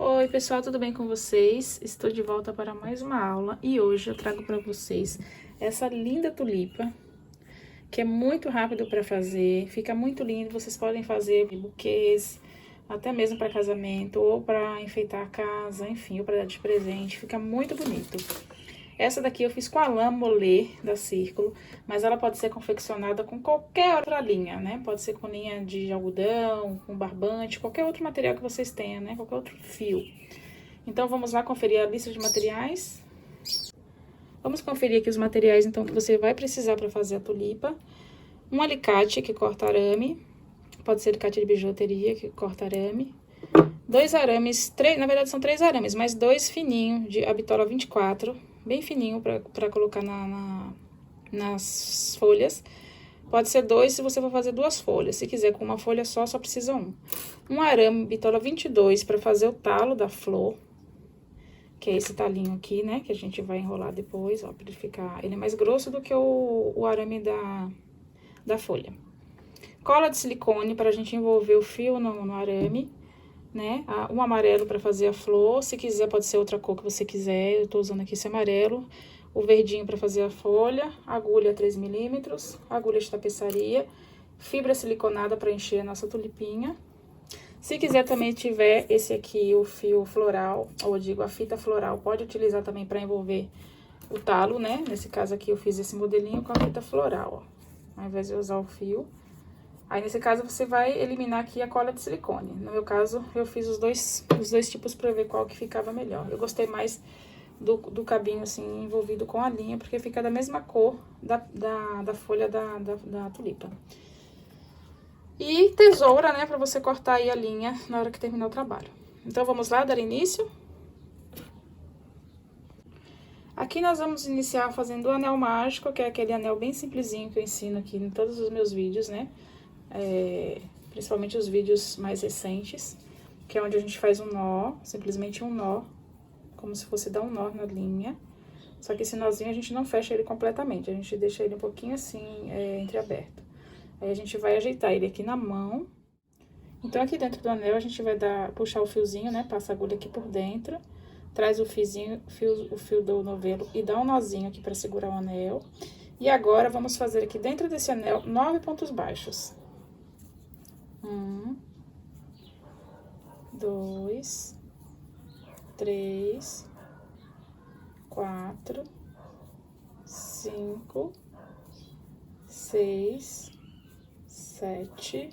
Oi pessoal, tudo bem com vocês? Estou de volta para mais uma aula e hoje eu trago para vocês essa linda tulipa, que é muito rápido para fazer, fica muito lindo. Vocês podem fazer buquês, até mesmo para casamento ou para enfeitar a casa, enfim, ou para dar de presente, fica muito bonito. Essa daqui eu fiz com a lã molê da Círculo, mas ela pode ser confeccionada com qualquer outra linha, né? Pode ser com linha de algodão, com barbante, qualquer outro material que vocês tenham, né? Qualquer outro fio. Então, vamos lá conferir a lista de materiais. Vamos conferir aqui os materiais, então, que você vai precisar para fazer a tulipa. Um alicate que corta arame, pode ser alicate de bijuteria que corta arame. Dois arames, na verdade são 3 arames, mas 2 fininhos de Abitola 24, bem fininho para colocar nas folhas. Pode ser 2 se você for fazer 2 folhas, se quiser com uma folha só precisa um. Um arame Bitola 22 para fazer o talo da flor, que é esse talinho aqui, né, que a gente vai enrolar depois, ó, pra ele ficar... Ele é mais grosso do que o arame da folha. Cola de silicone pra gente envolver o fio no arame, né, um amarelo pra fazer a flor, se quiser pode ser outra cor que você quiser, eu tô usando aqui esse amarelo. O verdinho pra fazer a folha, agulha 3 milímetros, agulha de tapeçaria, fibra siliconada pra encher a nossa tulipinha. Se quiser também tiver esse aqui, o fio floral, ou eu digo a fita floral, pode utilizar também para envolver o talo, né? Nesse caso aqui eu fiz esse modelinho com a fita floral, ó, ao invés de usar o fio. Aí nesse caso você vai eliminar aqui a cola de silicone. No meu caso eu fiz os dois tipos para ver qual que ficava melhor. Eu gostei mais do cabinho assim envolvido com a linha, porque fica da mesma cor da folha da tulipa. E tesoura, né, pra você cortar aí a linha na hora que terminar o trabalho. Então, vamos lá dar início? Aqui nós vamos iniciar fazendo o anel mágico, que é aquele anel bem simplesinho que eu ensino aqui em todos os meus vídeos, né? Principalmente os vídeos mais recentes, que é onde a gente faz um nó, simplesmente um nó, como se fosse dar um nó na linha. Só que esse nozinho a gente não fecha ele completamente, a gente deixa ele um pouquinho assim, entreaberto. Aí a gente vai ajeitar ele aqui na mão. Então, aqui dentro do anel, a gente vai puxar o fiozinho, né? Passa a agulha aqui por dentro, traz o fio do novelo e dá um nozinho aqui pra segurar o anel. E agora, vamos fazer aqui dentro desse anel 9 pontos baixos. 1, 2, 3, 4, 5, 6, 7,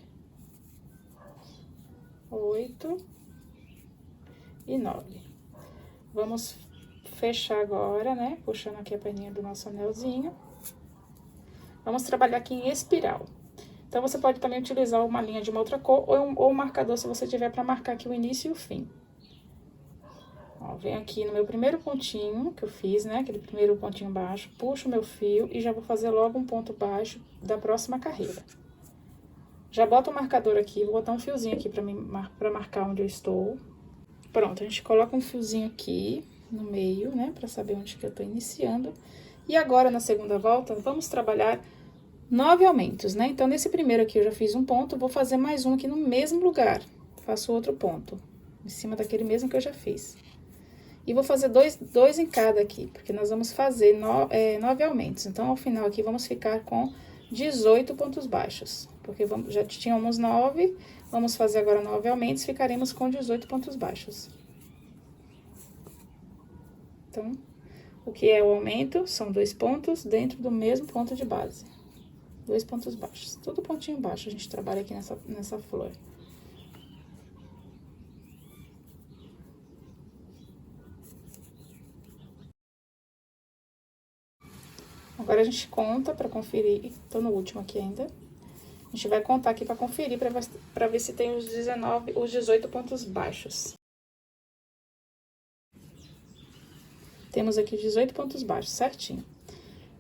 8 e 9. Vamos fechar agora, né? Puxando aqui a perninha do nosso anelzinho. Vamos trabalhar aqui em espiral. Então, você pode também utilizar uma linha de uma outra cor ou um marcador, se você tiver, para marcar aqui o início e o fim. Ó, venho aqui no meu primeiro pontinho que eu fiz, né? Aquele primeiro pontinho baixo, puxo o meu fio e já vou fazer logo um ponto baixo da próxima carreira. Já boto o marcador aqui, vou botar um fiozinho aqui pra marcar onde eu estou. Pronto, a gente coloca um fiozinho aqui no meio, né, pra saber onde que eu tô iniciando. E agora, na segunda volta, vamos trabalhar 9 aumentos, né? Então, nesse primeiro aqui eu já fiz um ponto, vou fazer mais um aqui no mesmo lugar. Faço outro ponto, em cima daquele mesmo que eu já fiz. E vou fazer dois em cada aqui, porque nós vamos fazer 9 aumentos. Então, ao final aqui, vamos ficar com 18 pontos baixos, porque já tínhamos 9, vamos fazer agora 9 aumentos, ficaremos com 18 pontos baixos. Então, o que é o aumento? São 2 pontos dentro do mesmo ponto de base. 2 pontos baixos, tudo pontinho baixo a gente trabalha aqui nessa flor. Agora, a gente conta pra conferir, tô no último aqui ainda. A gente vai contar aqui pra conferir, pra ver se tem os 18 pontos baixos. Temos aqui 18 pontos baixos, certinho.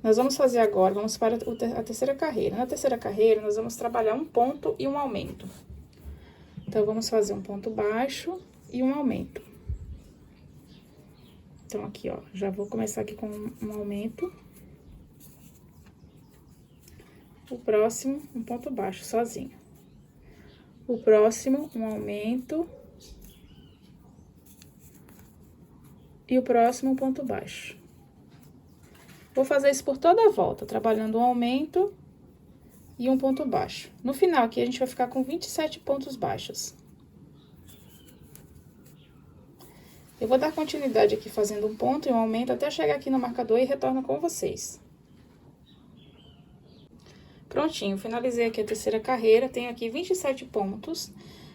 Nós vamos fazer agora, vamos para a terceira carreira. Na terceira carreira, nós vamos trabalhar um ponto e um aumento. Então, vamos fazer um ponto baixo e um aumento. Então, aqui, ó, já vou começar aqui com um aumento. O próximo, um ponto baixo, sozinho. O próximo, um aumento. e o próximo um ponto baixo. Vou fazer isso por toda a volta, trabalhando um aumento e um ponto baixo. No final aqui, a gente vai ficar com 27 pontos baixos. Eu vou dar continuidade aqui fazendo um ponto e um aumento até chegar aqui no marcador e retorno com vocês. Prontinho, finalizei aqui a terceira carreira, tenho aqui 27 pontos.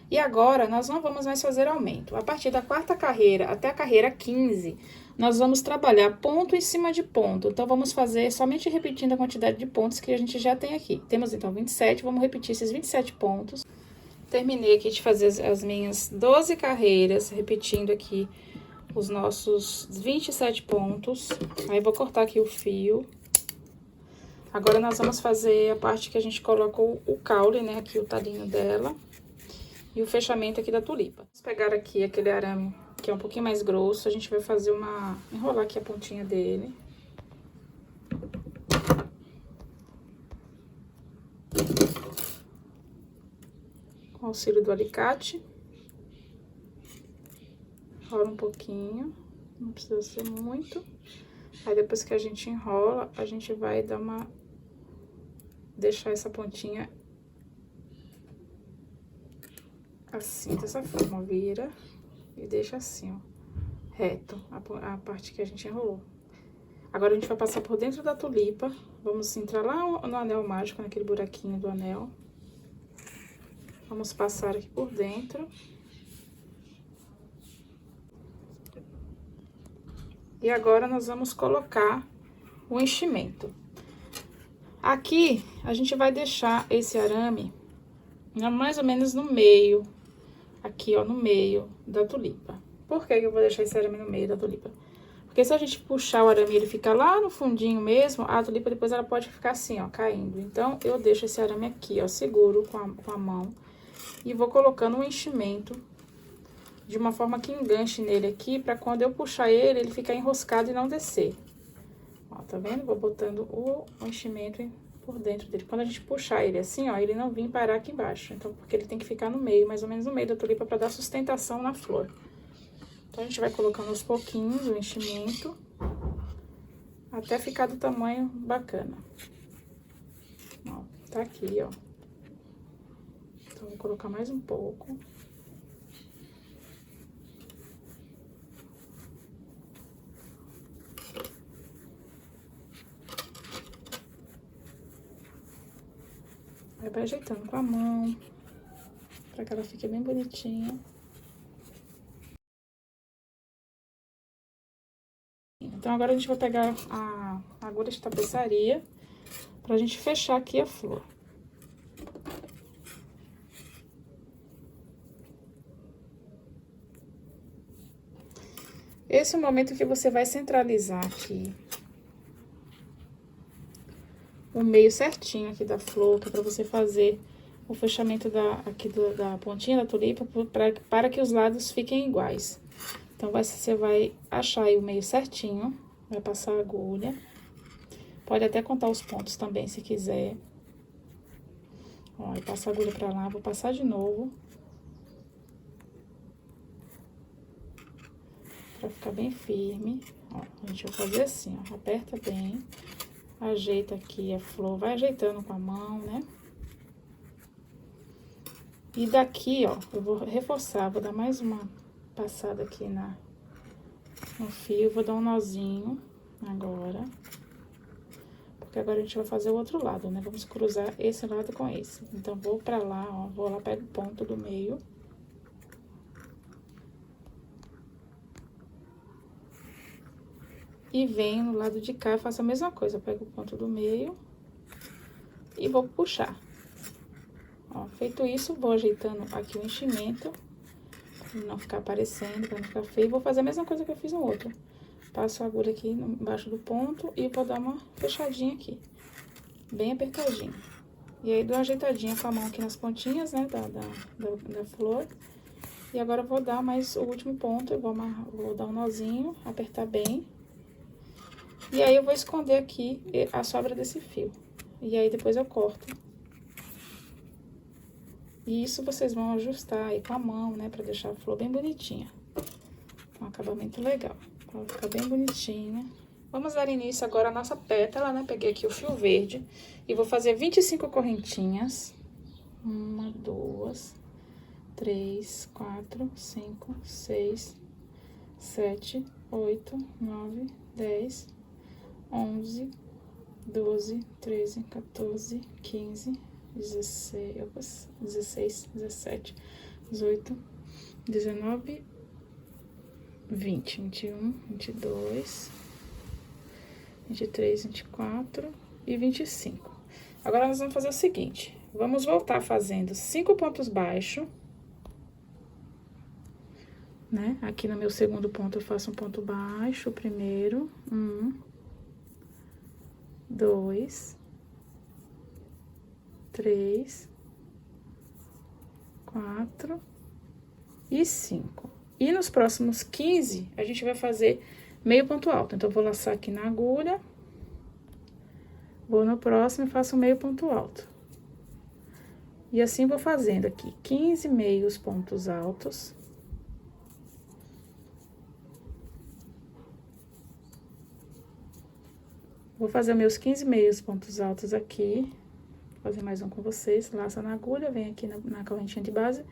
E agora, nós não vamos mais fazer aumento. A partir da quarta carreira até a carreira 15, nós vamos trabalhar ponto em cima de ponto. Então, vamos fazer somente repetindo a quantidade de pontos que a gente já tem aqui. Temos, então, 27, vamos repetir esses 27 pontos. Terminei aqui de fazer as minhas 12 carreiras, repetindo aqui os nossos 27 pontos. Aí, vou cortar aqui o fio. Agora, nós vamos fazer a parte que a gente colocou o caule, né? Aqui o talinho dela. E o fechamento aqui da tulipa. Vamos pegar aqui aquele arame que é um pouquinho mais grosso. A gente vai fazer enrolar aqui a pontinha dele. Com o auxílio do alicate. Enrola um pouquinho. Não precisa ser muito. Aí, depois que a gente enrola, a gente vai deixar essa pontinha assim, dessa forma, vira e deixa assim, ó, reto, a parte que a gente enrolou. Agora, a gente vai passar por dentro da tulipa, vamos entrar lá no anel mágico, naquele buraquinho do anel. Vamos passar aqui por dentro. E agora, nós vamos colocar o enchimento. Aqui, a gente vai deixar esse arame mais ou menos no meio, aqui, ó, no meio da tulipa. Por que eu vou deixar esse arame no meio da tulipa? Porque se a gente puxar o arame e ele ficar lá no fundinho mesmo, a tulipa depois ela pode ficar assim, ó, caindo. Então, eu deixo esse arame aqui, ó, seguro com a mão. E vou colocando um enchimento de uma forma que enganche nele aqui, pra quando eu puxar ele, ele ficar enroscado e não descer. Ó, tá vendo? Vou botando o enchimento por dentro dele. Quando a gente puxar ele assim, ó, ele não vir parar aqui embaixo. Então, porque ele tem que ficar no meio, mais ou menos no meio da tulipa, pra dar sustentação na flor. Então, a gente vai colocando aos pouquinhos o enchimento, até ficar do tamanho bacana. Ó, tá aqui, ó. Então, vou colocar mais um pouco. Aí, vai ajeitando com a mão, pra que ela fique bem bonitinha. Então, agora a gente vai pegar a agulha de tapeçaria pra gente fechar aqui a flor. Esse é o momento que você vai centralizar aqui o meio certinho aqui da flor, que é pra você fazer o fechamento da pontinha da tulipa, para que os lados fiquem iguais. Então, você vai achar aí o meio certinho, vai passar a agulha. Pode até contar os pontos também, se quiser. Ó, e passa a agulha pra lá, vou passar de novo. Pra ficar bem firme. Ó, a gente vai fazer assim, ó, aperta bem. Ajeita aqui a flor, vai ajeitando com a mão, né? E daqui, ó, eu vou reforçar, vou dar mais uma passada aqui no fio, vou dar um nozinho agora. Porque agora a gente vai fazer o outro lado, né? Vamos cruzar esse lado com esse. Então, vou pra lá, ó, vou lá, pego o ponto do meio. E venho no lado de cá, faço a mesma coisa, pego o ponto do meio e vou puxar. Ó, feito isso, vou ajeitando aqui o enchimento, pra não ficar aparecendo, pra não ficar feio. Vou fazer a mesma coisa que eu fiz no outro. Passo a agulha aqui embaixo do ponto e vou dar uma fechadinha aqui, bem apertadinho. E aí, dou uma ajeitadinha com a mão aqui nas pontinhas, né, da flor. E agora, eu vou dar mais o último ponto, eu vou dar um nozinho, apertar bem. E aí, eu vou esconder aqui a sobra desse fio. E aí, depois eu corto. E isso vocês vão ajustar aí com a mão, né, pra deixar a flor bem bonitinha. Um acabamento legal. Vai ficar bem bonitinho, né? Vamos dar início agora à nossa pétala, né? Peguei aqui o fio verde e vou fazer 25 correntinhas. 1, 2, 3, 4, 5, 6, 7, 8, 9, 10, 11, 12, 13, 14, 15, 16, 16, 17, 18, 19, 20, 21, 22, 23, 24 e 25. Agora, nós vamos fazer o seguinte, vamos voltar fazendo 5 pontos baixos, né? Aqui no meu segundo ponto, eu faço um ponto baixo, primeiro, 1, 2, 3, 4 e 5. E nos próximos 15, a gente vai fazer meio ponto alto. Então, eu vou laçar aqui na agulha, vou no próximo e faço meio ponto alto. E assim, vou fazendo aqui 15 meios pontos altos. Vou fazer meus 15 meios pontos altos aqui. Vou fazer mais um com vocês. Laça na agulha, vem aqui na correntinha de base,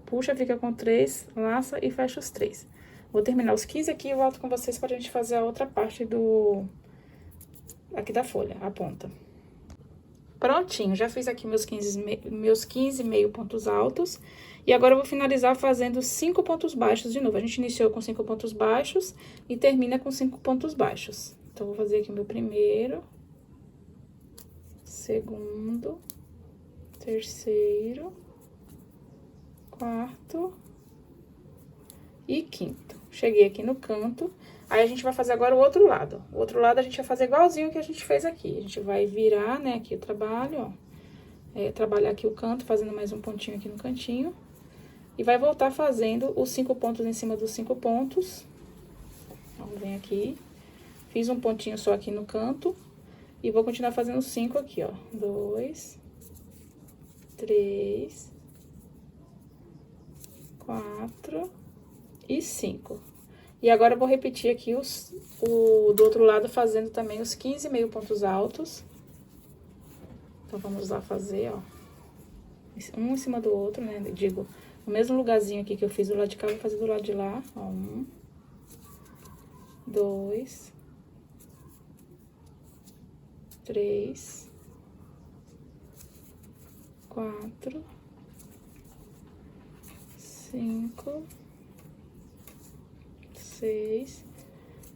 puxa, fica com 3, laça e fecha os 3. Vou terminar os 15 aqui e volto com vocês pra gente fazer a outra parte aqui da folha, a ponta. Prontinho, já fiz aqui meus 15 meio pontos altos. E agora eu vou finalizar fazendo 5 pontos baixos de novo. A gente iniciou com 5 pontos baixos e termina com 5 pontos baixos. Então, vou fazer aqui o meu primeiro, segundo, terceiro, quarto e quinto. Cheguei aqui no canto, aí a gente vai fazer agora o outro lado. O outro lado a gente vai fazer igualzinho que a gente fez aqui. A gente vai virar, né, aqui o trabalho, ó. Trabalhar aqui o canto, fazendo mais um pontinho aqui no cantinho. E vai voltar fazendo os 5 pontos em cima dos 5 pontos. Então, vem aqui. Fiz um pontinho só aqui no canto. E vou continuar fazendo 5 aqui, ó. 2, 3, 4 e 5. E agora, eu vou repetir aqui do outro lado, fazendo também os 15 meio pontos altos. Então, vamos lá fazer, ó. Um em cima do outro, né? Digo, no mesmo lugarzinho aqui que eu fiz do lado de cá, vou fazer do lado de lá, ó. 1, 2, 3, 4, 5, 6.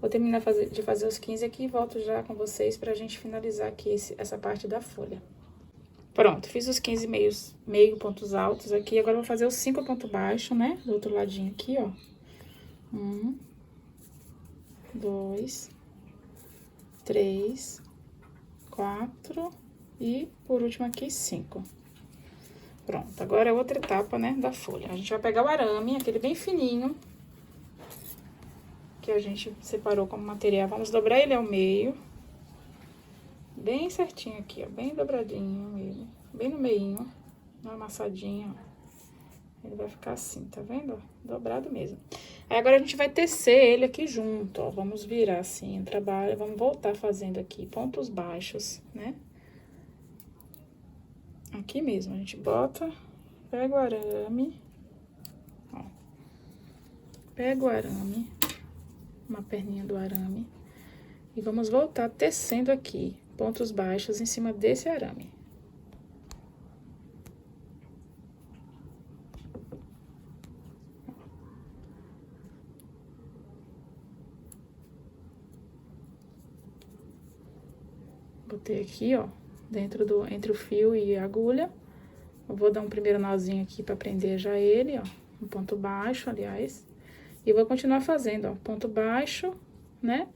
Vou terminar de fazer os 15 aqui e volto já com vocês pra gente finalizar aqui essa parte da folha. Pronto, fiz os 15 meio pontos altos aqui. Agora, eu vou fazer os 5 pontos baixos, né? Do outro ladinho aqui, ó. 1, 2, 3, 4 e, por último, aqui, 5. Pronto, agora é outra etapa, né, da folha. A gente vai pegar o arame, aquele bem fininho, que a gente separou como material. Vamos dobrar ele ao meio. Bem certinho aqui, ó, bem dobradinho ele, bem no meinho, uma amassadinha, ó. Ele vai ficar assim, tá vendo? Dobrado mesmo. Aí, agora a gente vai tecer ele aqui junto, ó. Vamos virar assim o trabalho, vamos voltar fazendo aqui pontos baixos, né? Aqui mesmo, a gente bota, pega o arame, ó. Pega o arame, uma perninha do arame, e vamos voltar tecendo aqui pontos baixos em cima desse arame. Botei aqui, ó, entre o fio e a agulha. Eu vou dar um primeiro nozinho aqui pra prender já ele, ó, um ponto baixo, aliás. E vou continuar fazendo, ó, ponto baixo, né,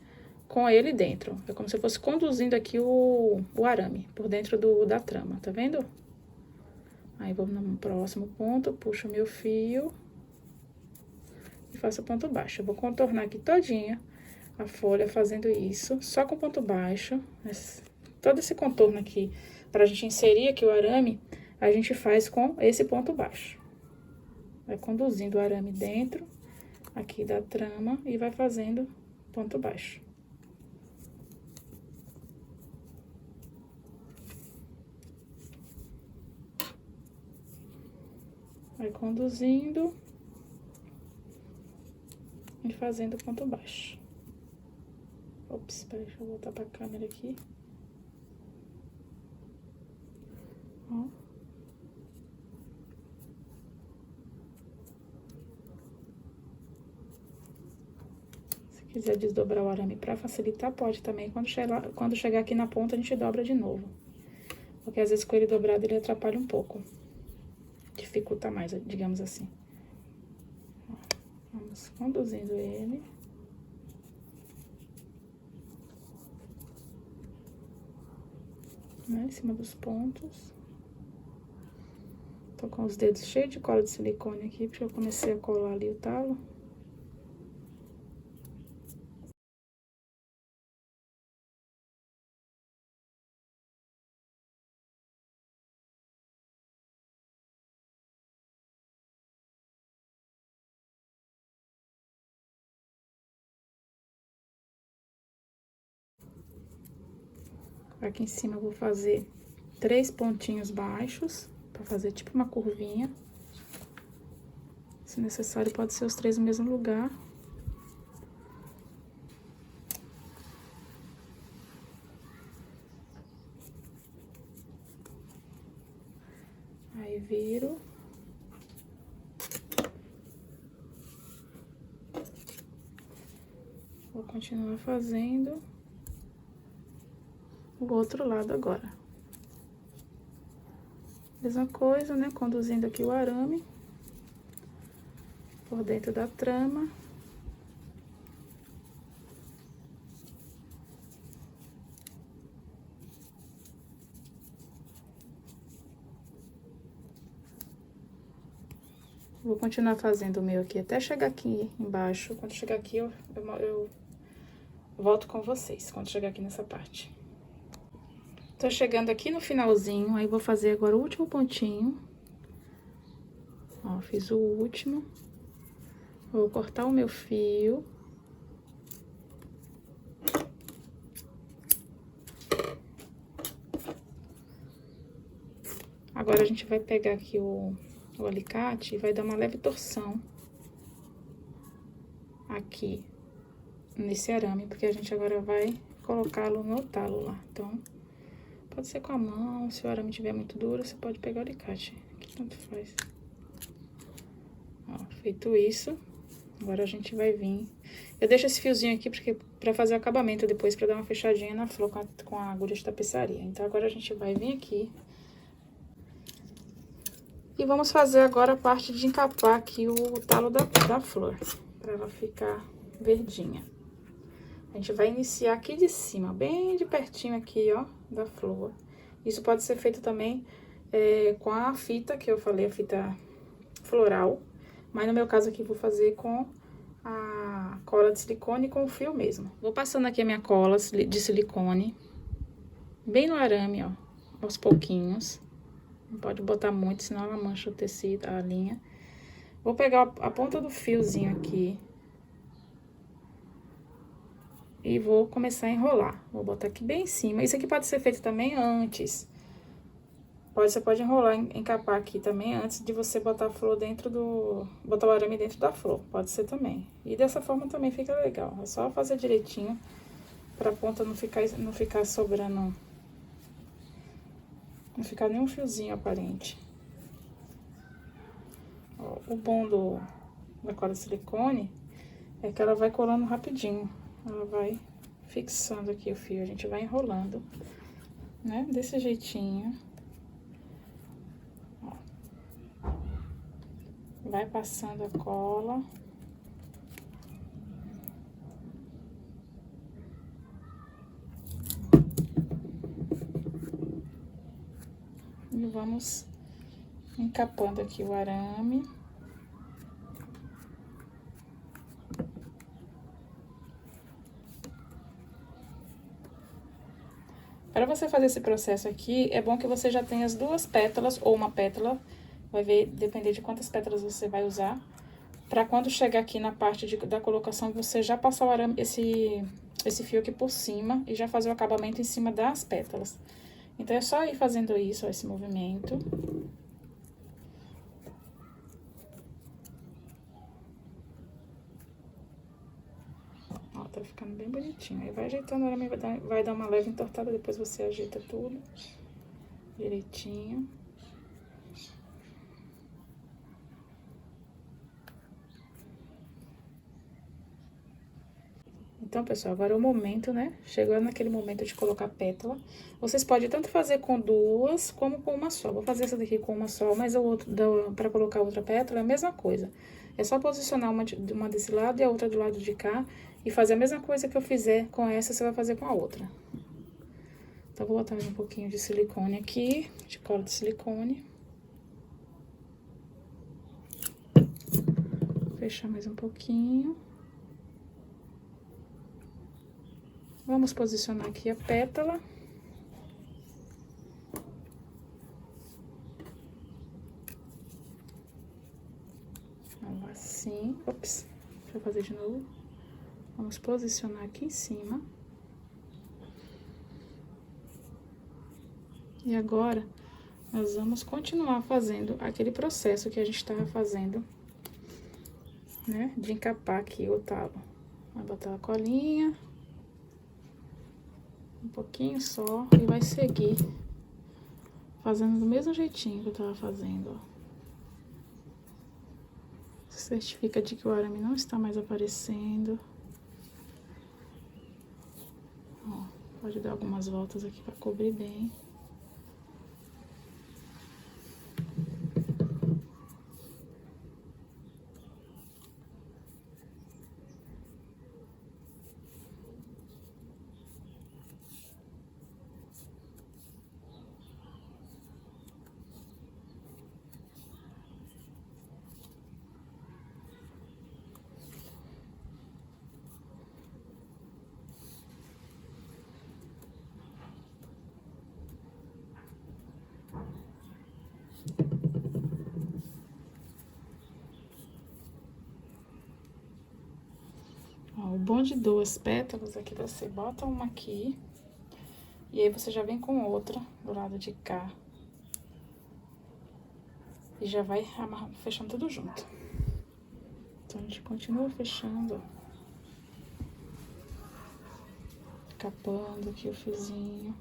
com ele dentro. É como se eu fosse conduzindo aqui o arame por dentro da trama, tá vendo? Aí, vou no próximo ponto, puxo o meu fio e faço ponto baixo. Eu vou contornar aqui todinha a folha fazendo isso, só com ponto baixo. Todo esse contorno aqui, pra gente inserir aqui o arame, a gente faz com esse ponto baixo. Vai conduzindo o arame dentro aqui da trama e vai fazendo ponto baixo. Vai conduzindo e fazendo ponto baixo. Ops, peraí, deixa eu voltar pra câmera aqui. Ó. Se quiser desdobrar o arame pra facilitar, pode também. Quando chegar aqui na ponta, a gente dobra de novo. Porque às vezes com ele dobrado, ele atrapalha um pouco. Dificulta mais, digamos assim. Ó, vamos conduzindo ele. Né, em cima dos pontos. Tô com os dedos cheios de cola de silicone aqui, porque eu comecei a colar ali o talo. Aqui em cima eu vou fazer 3 pontinhos baixos, pra fazer tipo uma curvinha. Se necessário, pode ser os 3 no mesmo lugar. Aí viro. Vou continuar fazendo o outro lado agora. Mesma coisa, né? Conduzindo aqui o arame por dentro da trama. Vou continuar fazendo o meu aqui até chegar aqui embaixo. Quando chegar aqui, eu volto com vocês, quando chegar aqui nessa parte. Tô chegando aqui no finalzinho, aí vou fazer agora o último pontinho. Ó, fiz o último. Vou cortar o meu fio. Agora, a gente vai pegar aqui o alicate e vai dar uma leve torção aqui nesse arame, porque a gente agora vai colocá-lo no talo lá. Então, pode ser com a mão, se o arame estiver muito duro, você pode pegar o alicate, que tanto faz. Ó, feito isso, agora a gente vai vir... Eu deixo esse fiozinho aqui porque, pra fazer o acabamento depois, pra dar uma fechadinha na flor com a agulha de tapeçaria. Então, agora a gente vai vir aqui. E vamos fazer agora a parte de encapar aqui o talo da flor, pra ela ficar verdinha. A gente vai iniciar aqui de cima, bem de pertinho aqui, ó, da flor. Isso pode ser feito também com a fita, que eu falei, a fita floral. Mas no meu caso aqui, vou fazer com a cola de silicone e com o fio mesmo. Vou passando aqui a minha cola de silicone, bem no arame, ó, aos pouquinhos. Não pode botar muito, senão ela mancha o tecido, a linha. Vou pegar a ponta do fiozinho aqui. E vou começar a enrolar. Vou botar aqui bem em cima. Isso aqui pode ser feito também antes. Você pode enrolar, encapar aqui também antes de você botar a flor dentro do... botar o arame dentro da flor. Pode ser também. E dessa forma também fica legal. É só fazer direitinho pra ponta não ficar sobrando... Não ficar nenhum fiozinho aparente. Ó, o bom da cola de silicone é que ela vai colando rapidinho. Ela vai fixando aqui o fio. A gente vai enrolando, né? Desse jeitinho. Ó. Vai passando a cola. E vamos encapando aqui o arame. Para você fazer esse processo aqui, é bom que você já tenha as 2 pétalas ou uma pétala. Vai ver, depender de quantas pétalas você vai usar. Pra quando chegar aqui na parte da colocação, você já passar o arame, esse fio aqui por cima e já fazer o acabamento em cima das pétalas. Então, é só ir fazendo isso, ó, esse movimento. Ó, tá ficando bem bonitinho. Aí vai ajeitando o arame, vai dar uma leve entortada, depois você ajeita tudo direitinho. Então, pessoal, agora é o momento, né? Chegando naquele momento de colocar pétala. Vocês podem tanto fazer com duas, como com uma só. Vou fazer essa daqui com uma só, mas o outro, pra colocar outra pétala, é a mesma coisa. É só posicionar uma desse lado e a outra do lado de cá. E fazer a mesma coisa que eu fizer com essa, você vai fazer com a outra. Então, vou botar um pouquinho de silicone aqui, de cola de silicone. Fechar mais um pouquinho. Vamos posicionar aqui a pétala. Vamos assim. Ops, deixa eu fazer de novo. Vamos posicionar aqui em cima. E agora, nós vamos continuar fazendo aquele processo que a gente estava fazendo, né? De encapar aqui o talo. Vai botar a colinha. Um pouquinho só, e vai seguir fazendo do mesmo jeitinho que eu tava fazendo, ó. Certifica de que o arame não está mais aparecendo. Ó, pode dar algumas voltas aqui pra cobrir bem. Ó, o bom de duas pétalas é que você bota uma aqui, e aí você já vem com outra do lado de cá. E já vai fechando tudo junto. Então, a gente continua fechando, ó. Capando aqui o fiozinho.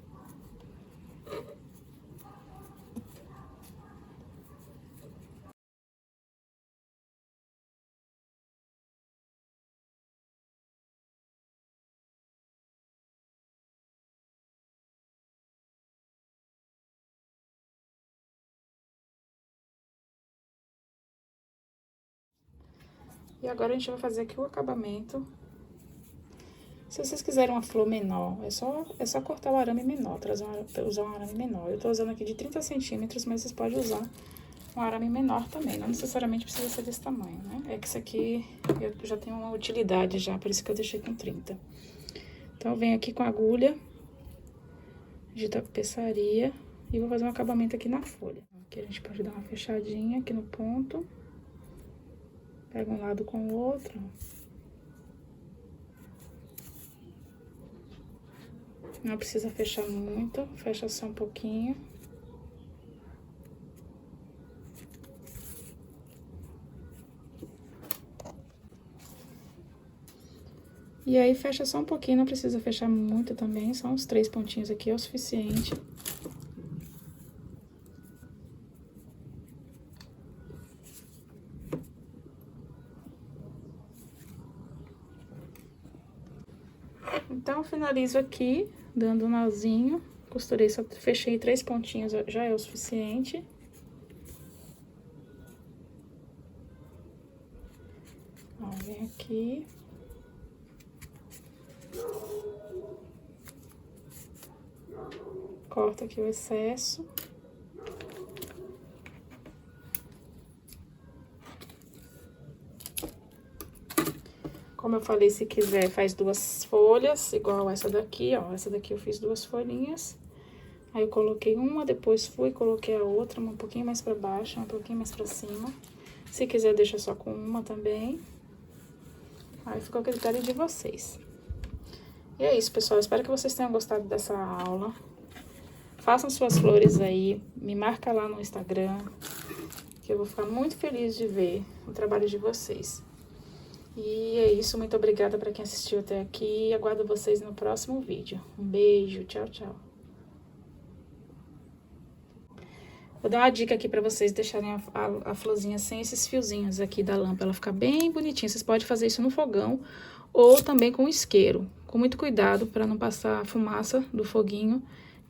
E agora a gente vai fazer aqui o acabamento. Se vocês quiserem uma flor menor, é só cortar o arame menor, usar um arame menor. Eu tô usando aqui de 30 centímetros, mas vocês podem usar um arame menor também. Não necessariamente precisa ser desse tamanho, né? É que isso aqui eu já tenho uma utilidade já, por isso que eu deixei com 30. Então, eu venho aqui com a agulha de tapeçaria e vou fazer um acabamento aqui na folha. Aqui a gente pode dar uma fechadinha aqui no ponto. Pega um lado com o outro. Não precisa fechar muito, fecha só um pouquinho. E aí, fecha só um pouquinho, não precisa fechar muito também, só uns 3 pontinhos aqui é o suficiente. Então, eu finalizo aqui, dando um nozinho, costurei, só fechei 3 pontinhos, já é o suficiente. Ó, vem aqui. Corta aqui o excesso. Como eu falei, se quiser, faz 2 folhas, igual essa daqui, ó. Essa daqui eu fiz 2 folhinhas. Aí, eu coloquei uma, depois coloquei a outra, um pouquinho mais pra baixo, um pouquinho mais pra cima. Se quiser, deixa só com uma também. Aí fica a critério de vocês. E é isso, pessoal. Espero que vocês tenham gostado dessa aula. Façam suas flores aí. Me marca lá no Instagram, que eu vou ficar muito feliz de ver o trabalho de vocês. E é isso. Muito obrigada para quem assistiu até aqui. Aguardo vocês no próximo vídeo. Um beijo. Tchau, tchau. Vou dar uma dica aqui pra vocês deixarem a florzinha sem esses fiozinhos aqui da lâmpada. Ela fica bem bonitinha. Vocês podem fazer isso no fogão ou também com isqueiro. Com muito cuidado para não passar a fumaça do foguinho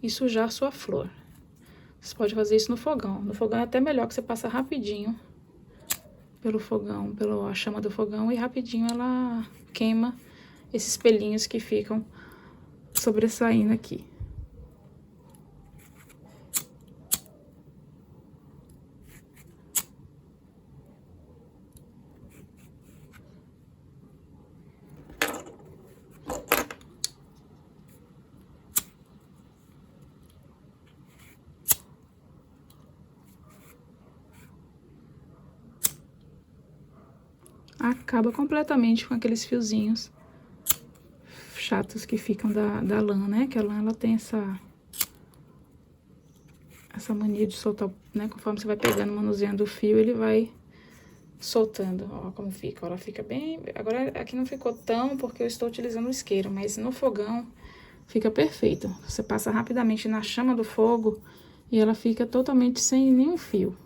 e sujar sua flor. Vocês podem fazer isso no fogão. No fogão é até melhor, que você passa rapidinho pelo fogão, pela chama do fogão, e rapidinho ela queima esses pelinhos que ficam sobressaindo aqui. Acaba completamente com aqueles fiozinhos chatos que ficam da lã, né? Que a lã, ela tem essa mania de soltar, né? Conforme você vai pegando, manuseando o fio, ele vai soltando. Ó, como fica. Ela fica bem... Agora, aqui não ficou tão, porque eu estou utilizando o isqueiro, mas no fogão fica perfeito. Você passa rapidamente na chama do fogo e ela fica totalmente sem nenhum fio.